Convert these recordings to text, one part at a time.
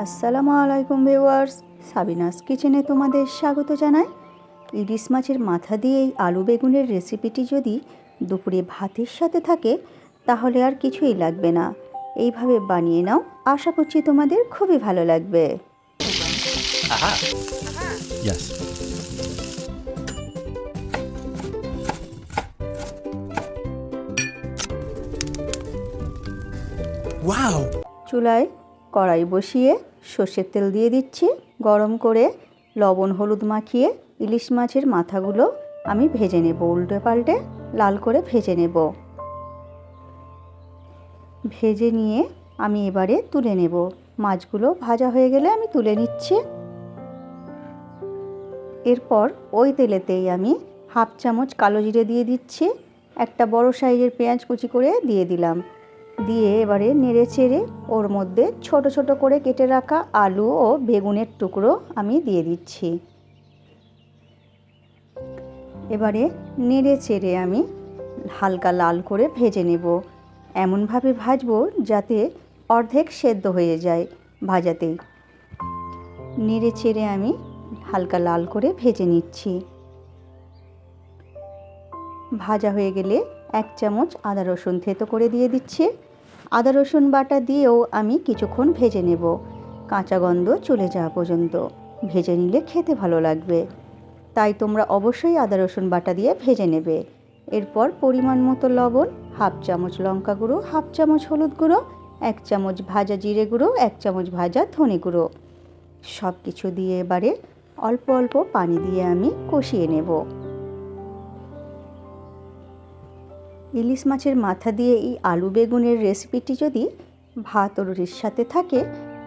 আসসালামু আলাইকুম viewers, Sabinus কিচেনে তোমাদের স্বাগত জানাই। ইলিশ মাছের মাথা দিয়ে এই আলু বেগুনের রেসিপিটি যদি দুপুরে ভাতের সাথে থাকে তাহলে আর কিছুই লাগবে না। এইভাবে বানিয়ে নাও, আশা করছি তোমাদের খুবই ভালো লাগবে। Aha. Yes. Wow! চুলায় কড়াই বসিয়ে সর্ষের তেল দিয়ে দিচ্ছি। গরম করে লবণ হলুদ মাখিয়ে ইলিশ মাছের মাথাগুলো আমি ভেজে নেব, উল্টে পাল্টে লাল করে ভেজে নেব। ভেজে নিয়ে আমি এবারে তুলে নেব। মাছগুলো ভাজা হয়ে গেলে আমি তুলে নিচ্ছি। এরপর ওই তেলেতেই আমি হাফ চামচ কালো জিরে দিয়ে দিচ্ছি। একটা বড় সাইজের পেঁয়াজ কুচি করে দিয়ে দিলাম। দিয়ে এবারে নেড়ে চেড়ে ওর মধ্যে ছোট ছোট করে কেটে রাখা আলু ও বেগুনের টুকরো আমি দিয়ে দিচ্ছি। এবারে নেড়ে চেড়ে আমি হালকা লাল করে ভেজে নেব। এমনভাবে ভাজবো যাতে অর্ধেক সেদ্ধ হয়ে যায় ভাজাতেই। নেড়ে চেড়ে আমি হালকা লাল করে ভেজে নিচ্ছি। ভাজা হয়ে গেলে 1 চামচ আদা রসুন থেতো করে দিয়ে দিচ্ছি। আদা রসুন বাটা দিয়েও আমি কিছুক্ষণ ভেজে নেব, কাঁচা গন্ধ চলে যাওয়া পর্যন্ত ভেজে নিলে খেতে ভালো লাগবে। তাই তোমরা অবশ্যই আদা রসুন বাটা দিয়ে ভেজে নেবে। এরপর পরিমাণ মতো লবণ, হাফ চামচ লঙ্কা গুঁড়ো, হাফ চামচ হলুদ গুঁড়ো, 1 চামচ ভাজা জিরে গুঁড়ো, 1 চামচ ভাজা ধনে গুঁড়ো সব কিছু দিয়ে এবারে অল্প অল্প পানি দিয়ে আমি কষিয়ে নেব। ইলিশ মাছের মাথা দিয়ে এই আলু বেগুনের রেসিপিটি যদি ভাত ও রুটির সাথে থাকে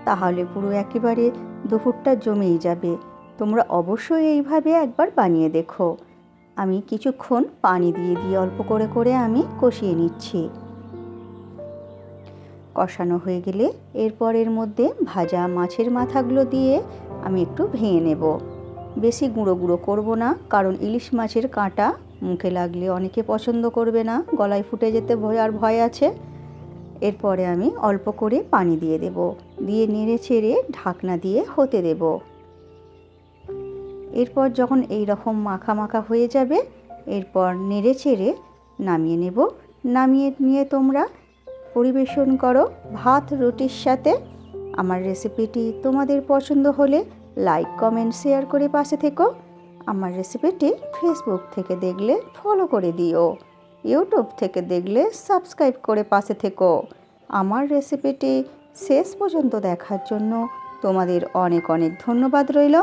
তাহলে পুরো একেবারে দুপুরটা জমেই যাবে। তোমরা অবশ্যই এইভাবে একবার বানিয়ে দেখো। আমি কিছুক্ষণ পানি দিয়ে দিয়ে অল্প করে করে আমি কষিয়ে নিচ্ছি। কষানো হয়ে গেলে এরপর এর মধ্যে ভাজা মাছের মাথাগুলো দিয়ে আমি একটু ভেঙে নেব। বেশি গুঁড়ো গুঁড়ো করব না, কারণ ইলিশ মাছের কাঁটা মুখে লাগলে অনেকে পছন্দ করবে না, গলায় ফুটে যেতে ভয় আছে। এরপরে আমি অল্প করে পানি দিয়ে দেব, দিয়ে নেড়ে চেড়ে ঢাকনা দিয়ে হতে দেব। এরপর যখন এই রকম মাখা মাখা হয়ে যাবে এরপর নেড়ে চেড়ে নামিয়ে নেব। নামিয়ে নিয়ে তোমরা পরিবেশন করো ভাত রুটির সাথে। আমার রেসিপিটি তোমাদের পছন্দ হলে লাইক কমেন্ট শেয়ার করে পাশে থেকো। আমার রেসিপিটি ফেসবুক থেকে দেখলে ফলো করে দিও, ইউটিউব থেকে দেখলে সাবস্ক্রাইব করে পাশে থেকো। আমার রেসিপিটি শেষ পর্যন্ত দেখার জন্য তোমাদের অনেক অনেক ধন্যবাদ রইল।